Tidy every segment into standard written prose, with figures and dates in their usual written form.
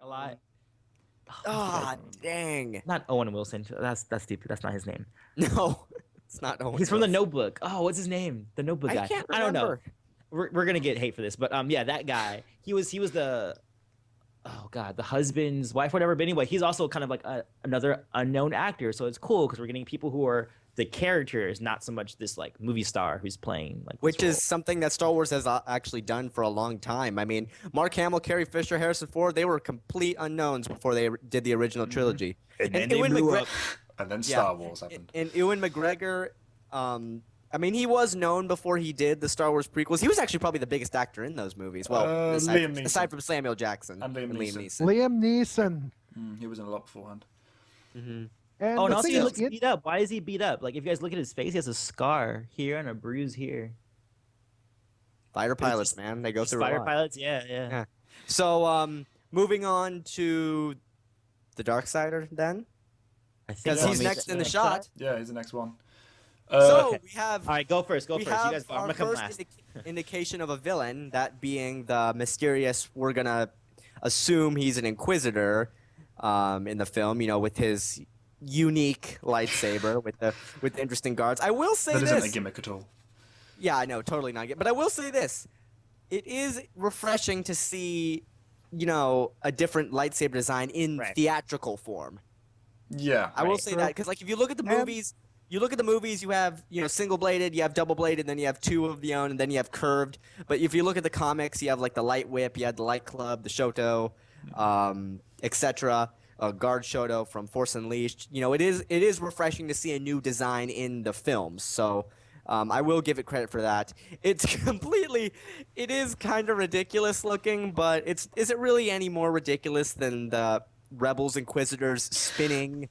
a lot. Ah, dang. Not Owen Wilson. That's stupid. That's not his name. No, it's not Owen He's from The Wilson. Notebook. Oh, what's his name? The Notebook I guy. can't I don't know. remember. We're gonna get hate for this, but yeah, that guy. He was the oh god, the husband's wife, whatever. But anyway, he's also kind of like another unknown actor, so it's cool because we're getting people who are the characters, not so much this like movie star who's playing like this Which role. is something that Star Wars has actually done for a long time. I mean, Mark Hamill, Carrie Fisher, Harrison Ford, they were complete unknowns before they did the original trilogy. And then they blew up. And then Star Wars happened. And Ewan McGregor, I mean, he was known before he did the Star Wars prequels. He was actually probably the biggest actor in those movies. Well, aside from Samuel Jackson and Liam Neeson. Liam Neeson. He was in a lot beforehand. And and also he looks beat up. Why is he beat up? Like if you guys look at his face, he has a scar here and a bruise here. Fighter pilots, man, they go through fighter a lot. pilots. Yeah. So, moving on to the Darksider then, because he's next in the shot. Yeah, he's the next one. So we have. All right, go first. Go we first. You have guys go. I'm our gonna come first last. indication of a villain, that being the mysterious. We're gonna assume he's an Inquisitor, in the film. You know, with his unique lightsaber, with the interesting guards. I will say that this. isn't a gimmick at all. Yeah, I know, totally not. But I will say this: it is refreshing to see, you know, a different lightsaber design in theatrical form. Yeah, I will say that because, like, if you look at the movies. You look at the movies, you have, you know, single-bladed, you have double-bladed, then you have two of the own, and then you have curved. But if you look at the comics, you have, like, the light whip, you have the light club, the shoto, etc., guard shoto from Force Unleashed. You know, it is refreshing to see a new design in the films. So I will give it credit for that. It is kind of ridiculous looking, but is it really any more ridiculous than the Rebels Inquisitors spinning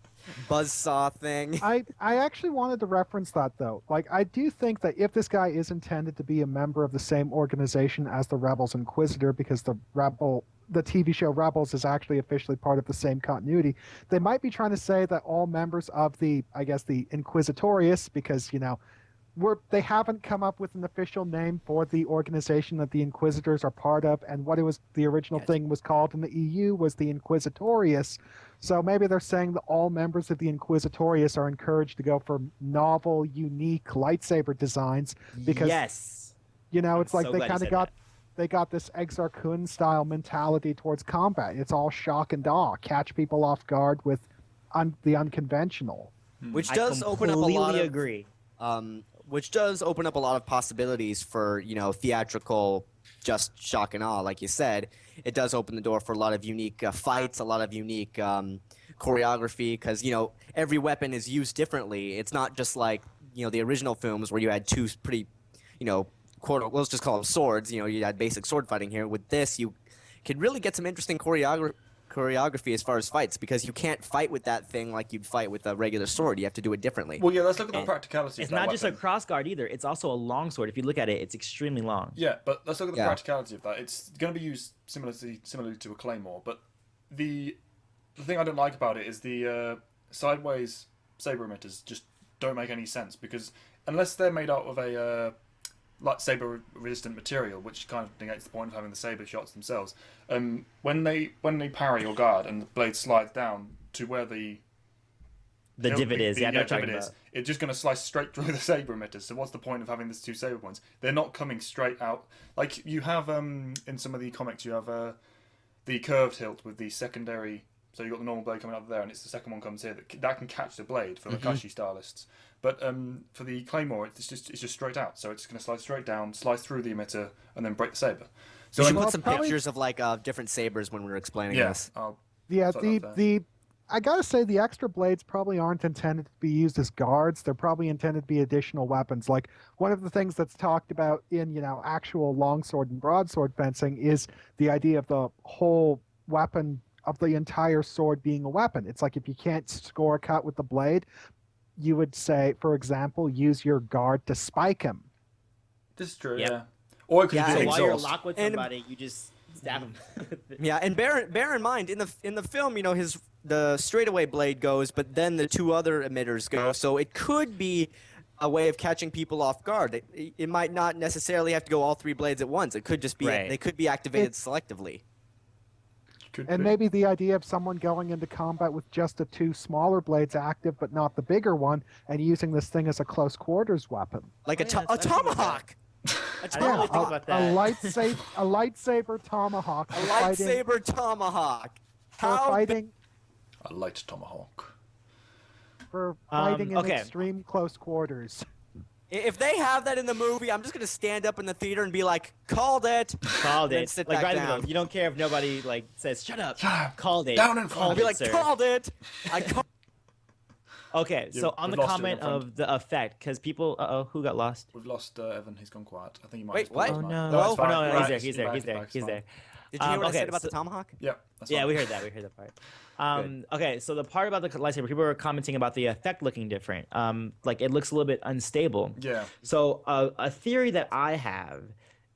buzzsaw thing? I actually wanted to reference that, though. Like, I do think that if this guy is intended to be a member of the same organization as the Rebels Inquisitor, because the TV show Rebels is actually officially part of the same continuity, they might be trying to say that all members of the Inquisitorius, because, you know, they haven't come up with an official name for the organization that the Inquisitors are part of, and what the original thing was called in the EU was the Inquisitorius. So maybe they're saying that all members of the Inquisitorius are encouraged to go for novel, unique lightsaber designs because, you know, it's like they kind of got this Exar Kun style mentality towards combat. It's all shock and awe, catch people off guard with the unconventional. Which does open up a lot of agree. Which does open up a lot of possibilities for, you know, theatrical, just shock and awe, like you said. It does open the door for a lot of unique fights, a lot of unique choreography, because, you know, every weapon is used differently. It's not just like, you know, the original films where you had two pretty, you know, let's just call them swords. You know, you had basic sword fighting here. With this, you could really get some interesting choreography as far as fights, because you can't fight with that thing like you'd fight with a regular sword. You have to do it differently. Well, yeah, let's look at the practicality. It's not just a crossguard either. It's also a long sword. If you look at it, it's extremely long. Yeah, but let's look at the practicality of that. It's going to be used similarly to a claymore, but the thing I don't like about it is the sideways saber emitters just don't make any sense, because unless they're made out of a lightsaber resistant material, which kind of negates the point of having the saber shots themselves. When they parry or guard and the blade slides down to where the divot is, it's just going to slice straight through the saber emitters. So what's the point of having these two saber points? They're not coming straight out. Like you have in some of the comics, you have the curved hilt with the secondary. So you've got the normal blade coming up there, and it's the second one comes here that can catch the blade for the Kashi stylists. But for the claymore, it's just straight out. So it's going to slide straight down, slice through the emitter, and then break the saber. So we should put some pictures of like different sabers when we're explaining this. I gotta say the extra blades probably aren't intended to be used as guards. They're probably intended to be additional weapons. Like one of the things that's talked about in, you know, actual longsword and broadsword fencing is the idea of the whole weapon of the entire sword being a weapon. It's like if you can't score a cut with the blade, you would say, for example, use your guard to spike him. This is true, yeah. Or it could be while you're locked with somebody, you just stab him. Yeah, and bear in mind, in the film, you know, the straightaway blade goes, but then the two other emitters go. So it could be a way of catching people off guard. It might not necessarily have to go all three blades at once. It could just be they could be activated selectively. And be. maybe the idea of someone going into combat with just the two smaller blades active, but not the bigger one, and using this thing as a close quarters weapon. Like Oh, yeah, a I didn't think about tomahawk. A I didn't tomahawk. really think about that. A lightsaber tomahawk. A for fighting- lightsaber tomahawk. for How fighting A light tomahawk. for fighting in okay. extreme close quarters. If they have that in the movie, I'm just gonna stand up in the theater and be like, "Called it." Called Then it. sit Like back right in the down. middle. You don't care if nobody like says shut up. Shut up. Called it. Down in front. I'll Called be it, like, sir. "Called it." I called. Okay, so on we've the lost you, comment my friend. of the effect, because people, who got lost? We've lost Evan. He's gone quiet. I think he might. Wait, just what? put Oh his no! mic- Hello? it's Oh fine. no! Right, He's there! He's there! He's there! Did you hear what I okay, said about so- the tomahawk? Yeah. That's Yeah, fine. we heard that. Part. Okay, so the part about the lightsaber, people were commenting about the effect looking different. Like it looks a little bit unstable. Yeah. So a theory that I have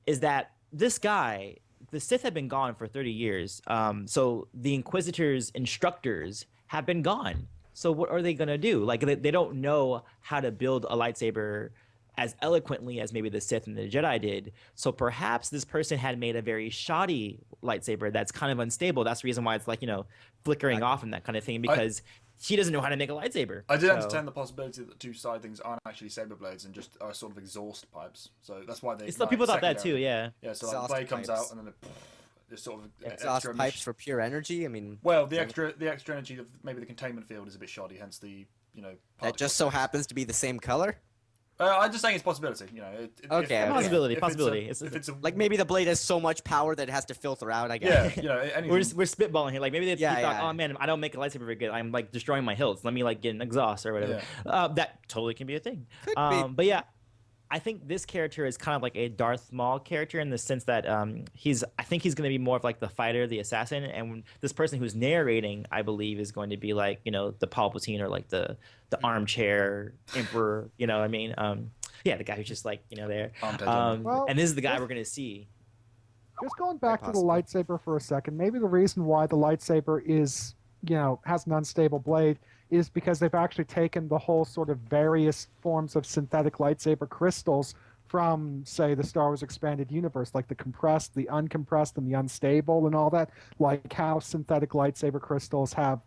is that this guy, the Sith have been gone for 30 years. So the Inquisitor's instructors have been gone. So what are they gonna do? Like they don't know how to build a lightsaber as eloquently as maybe the Sith and the Jedi did. So perhaps this person had made a very shoddy lightsaber that's kind of unstable. That's the reason why it's like, flickering off and that kind of thing, because he doesn't know how to make a lightsaber. I did So- entertain the possibility that the two side things aren't actually saber blades and just are sort of exhaust pipes. So that's why they. Some ignite people thought that too, secondary. yeah. Yeah. So like the Exhaust blade comes pipes. out and then it's sort of Exhaust extra pipes for pure energy. I mean, Well, the extra energy of maybe the containment field is a bit shoddy, hence the that particle just so effects. happens to be the same color. I'm just saying it's a possibility. Okay, Possibility. If it's a, Like maybe the blade has so much power that it has to filter out. I yeah, guess. anything. We're spitballing here. Like maybe they Yeah, thought, yeah. oh man, I don't make a lightsaber very good. I'm like destroying my hilts. Let me like get an exhaust or whatever. That totally can be a thing. Could be. But yeah, I think this character is kind of like a Darth Maul character in the sense that I think he's going to be more of like the fighter, the assassin, and this person who's narrating, I believe, is going to be like the Palpatine or like the armchair emperor. You know what I mean? Yeah, the guy who's just like there. Well, And this is the guy we're going to see. Just going back to the possible. lightsaber for a second, maybe the reason why the lightsaber is, has an unstable blade is because they've actually taken the whole sort of various forms of synthetic lightsaber crystals from, say, the Star Wars expanded universe, like the compressed, the uncompressed, and the unstable and all that, like how synthetic lightsaber crystals have,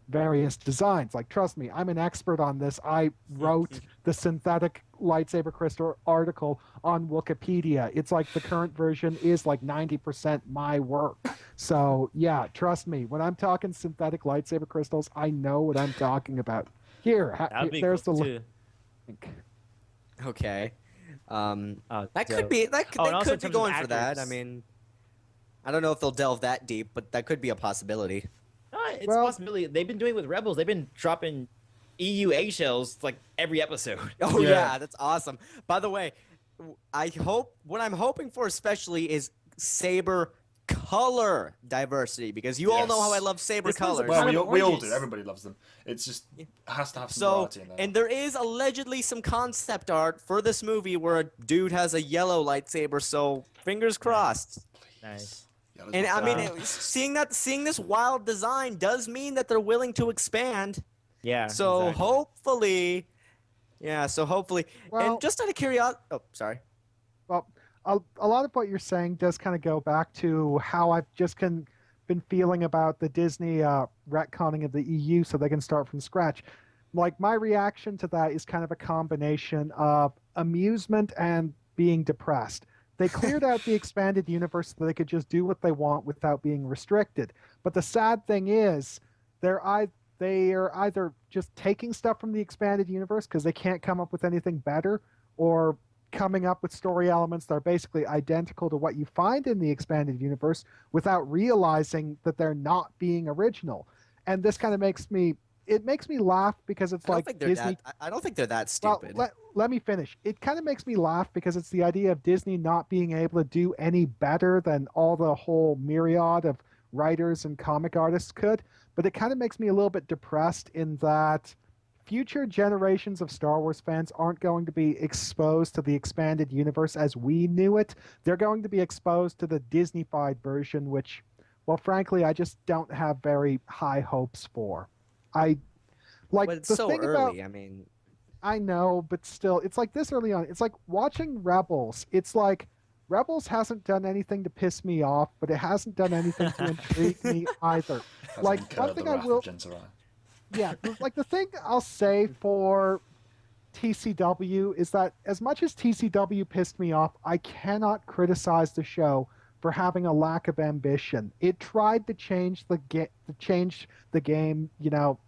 various designs. Like, trust me, I'm an expert on this. I wrote the synthetic lightsaber crystal article on Wikipedia. It's like the current version is like 90% my work. So yeah, trust me, when I'm talking synthetic lightsaber crystals, I know what I'm talking about. Here, That'd be there's cool the too. link. Okay. That so- could be. That Oh, and they also in could be terms of going for that. I actors- mean, I don't know if they'll delve that deep, but that could be a possibility. It's Well- a possibility. They've been doing it with Rebels. They've been dropping EU eggshells like every episode. Oh Yeah. yeah, that's awesome. By the way, what I'm hoping for especially is saber color diversity, because you all know how I Yes. love saber This one's a colors. Well, kind of we all do. oranges. Everybody loves them. It's just it has to have some So, variety in there. and there is allegedly some concept art for this movie where a dude has a yellow lightsaber. So fingers crossed. Nice. Yeah, let's And not- I mean, Wow. seeing this wild design does mean that they're willing to expand. Yeah. So exactly. hopefully, yeah. So hopefully, Well- and just out of curiosity, oh, sorry. Well, a lot of what you're saying does kind of go back to how I've just been feeling about the Disney retconning of the EU so they can start from scratch. Like, my reaction to that is kind of a combination of amusement and being depressed. They cleared out the expanded universe so they could just do what they want without being restricted. But the sad thing is, they are either just taking stuff from the expanded universe because they can't come up with anything better, or coming up with story elements that are basically identical to what you find in the expanded universe without realizing that they're not being original. And this kind of makes me laugh because it's I don't like think they're Disney. I don't think they're that Well, stupid. let me finish. It kind of makes me laugh because it's the idea of Disney not being able to do any better than all the whole myriad of writers and comic artists could. But it kind of makes me a little bit depressed in that future generations of Star Wars fans aren't going to be exposed to the expanded universe as we knew it. They're going to be exposed to the Disney-fied version, which, well, frankly, I just don't have very high hopes for. I like But it's the so thing early. about. I mean, I know, but still, it's like this early on. It's like watching Rebels. It's like Rebels hasn't done anything to piss me off, but it hasn't done anything to intrigue me either. Hasn't Like incurred one thing the I wrath will, of Gensarai. yeah, like the thing I'll say for TCW is that as much as TCW pissed me off, I cannot criticize the show for having a lack of ambition. It tried to change the game,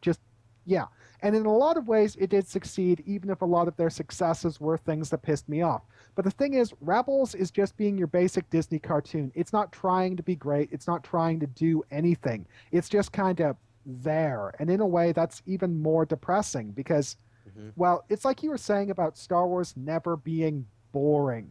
just yeah. And in a lot of ways it did succeed, even if a lot of their successes were things that pissed me off. But the thing is, Rebels is just being your basic Disney cartoon. It's not trying to be great. It's not trying to do anything. It's just kind of there. And in a way that's even more depressing because well, it's like you were saying about Star Wars never being boring.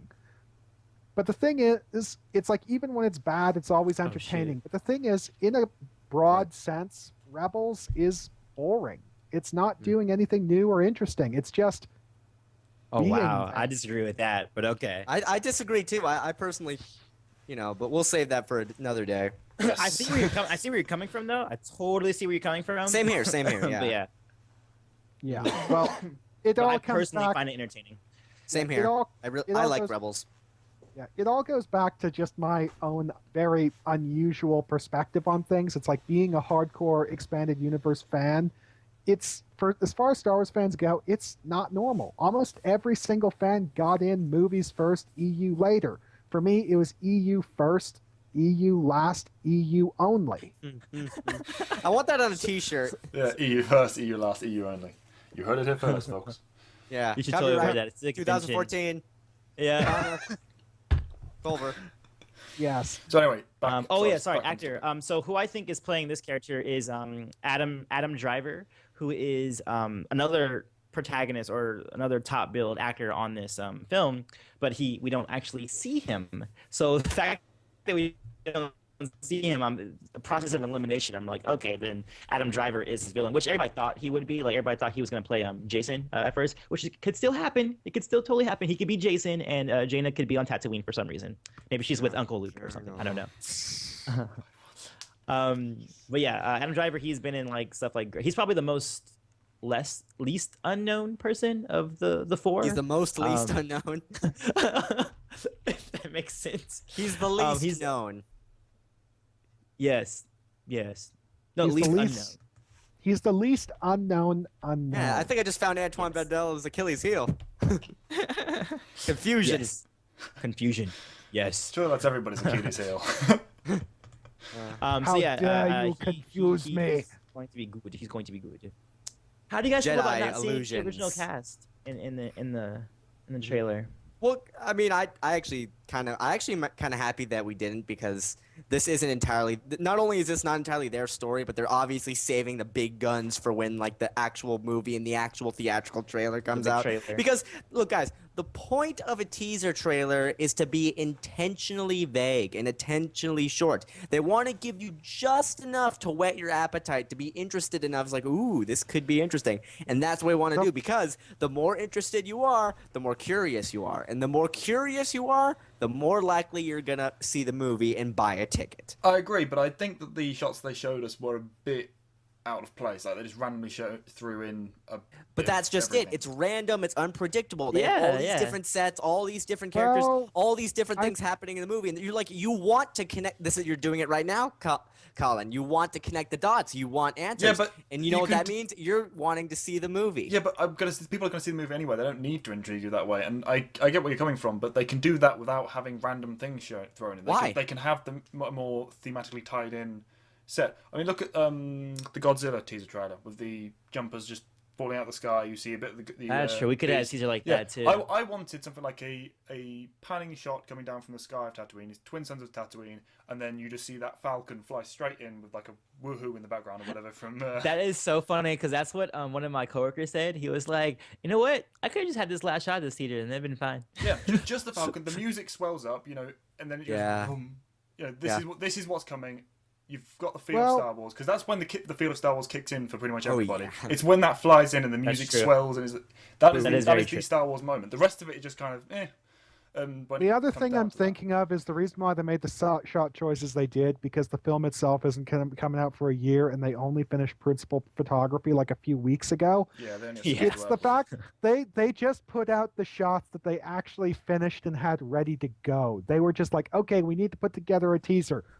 But the thing is, it's like even when it's bad, it's always entertaining. But the thing is, in a broad sense, Rebels is boring. It's not doing anything new or interesting. It's just Oh being wow, there. I disagree with that, but okay. I disagree too. I personally, but we'll save that for another day. I see where you're coming from, though. I totally see where you're coming from. Same here. But Yeah. yeah, Yeah. Well, it but all I comes personally back. find it entertaining. Same It here. all, I it all like goes- Rebels. Yeah, it all goes back to just my own very unusual perspective on things. It's like being a hardcore expanded universe fan. It's for as far as Star Wars fans go, it's not normal. Almost every single fan got in movies first, EU later. For me, it was EU first, EU last, EU only. I want that on a T-shirt. Yeah, EU first, EU last, EU only. You heard it here first, folks. Yeah. You should totally wear Copyright that. It's like a convention. 2014. Yeah. Over. Yes. So anyway, back, Sorry, back into actor. it. So who I think is playing this character is Adam Driver, who is another protagonist or another top billed actor on this film, but we don't actually see him. So the fact that we don't see him, the process of elimination, I'm like, okay, then Adam Driver is his villain, which everybody thought he would be. Like everybody thought he was going to play Jason at first, which could still happen. It could still totally happen. He could be Jason, and Jaina could be on Tatooine for some reason. Maybe she's with Uncle Luke or something. I don't know. But yeah, Adam Driver, he's been in like stuff like he's probably the least unknown person of the four. He's the most least unknown. If that makes sense. He's the least known. Yes. No, He's the least unknown. He's the least unknown. Yeah, I think I just found Antoine Bandele's Achilles heel. Confusion. Yes. Confusion. Yes. Sure, that's everybody's Achilles heel. How So yeah, dare you confuse me? He's going to be good. He's going to be good. How do you guys feel about Jedi not seeing the original illusions. cast in the trailer? Well, I mean, I actually kind of happy that we didn't because this isn't entirely. Not only is this not entirely their story, but they're obviously saving the big guns for when like the actual movie and the actual theatrical trailer comes big out. trailer. Because look, guys, the point of a teaser trailer is to be intentionally vague and intentionally short. They want to give you just enough to whet your appetite to be interested enough. It's like, ooh, this could be interesting, and that's what we want to do because the more interested you are, the more curious you are, and the more curious you are, the more likely you're gonna see the movie and buy a ticket. I agree, but I think that the shots they showed us were a bit out of place. Like they just randomly threw in a. But bit that's of just everything. it. It's random. It's unpredictable. They have all these Yeah. different sets, all these different characters, Well, all these different things happening in the movie, and you want to connect. You're doing it right now, Colin. You want to connect the dots. You want answers. Yeah, but and you know what can that means? You're wanting to see the movie. Yeah, but people are going to see the movie anyway. They don't need to intrigue you that way. And I get where you're coming from, but they can do that without having random things thrown in. Why? They can have them more thematically tied in set. I mean, look at the Godzilla teaser trailer with the jumpers just falling out of the sky. You see a bit of the That's true. We could have a beast. teaser like Yeah, that too. I wanted something like a panning shot coming down from the sky of Tatooine, his twin sons of Tatooine, and then you just see that Falcon fly straight in with like a woohoo in the background or whatever from. That is so funny because that's what one of my coworkers said. He was like, you know what? I could have just had this last shot of this theater and it'd been fine. Yeah, just the Falcon. The music swells up, and then it goes Yeah. boom. Yeah. This is what's coming. You've got the feel Well- of Star Wars because that's when the feel of Star Wars kicks in for pretty much Oh, everybody. yeah. It's when that flies in and the That's music true. swells and that is That the is very the true. Star Wars moment. The rest of it is just kind of eh. When The it other comes thing down I'm to that. thinking of is the reason why they made the shot choices they did because the film itself isn't coming out for a year and they only finished principal photography like a few weeks ago. Yeah, they only Yeah. assumed It's the fact they just put out the shots that they actually finished and had ready to go. They were just like, okay, we need to put together a teaser.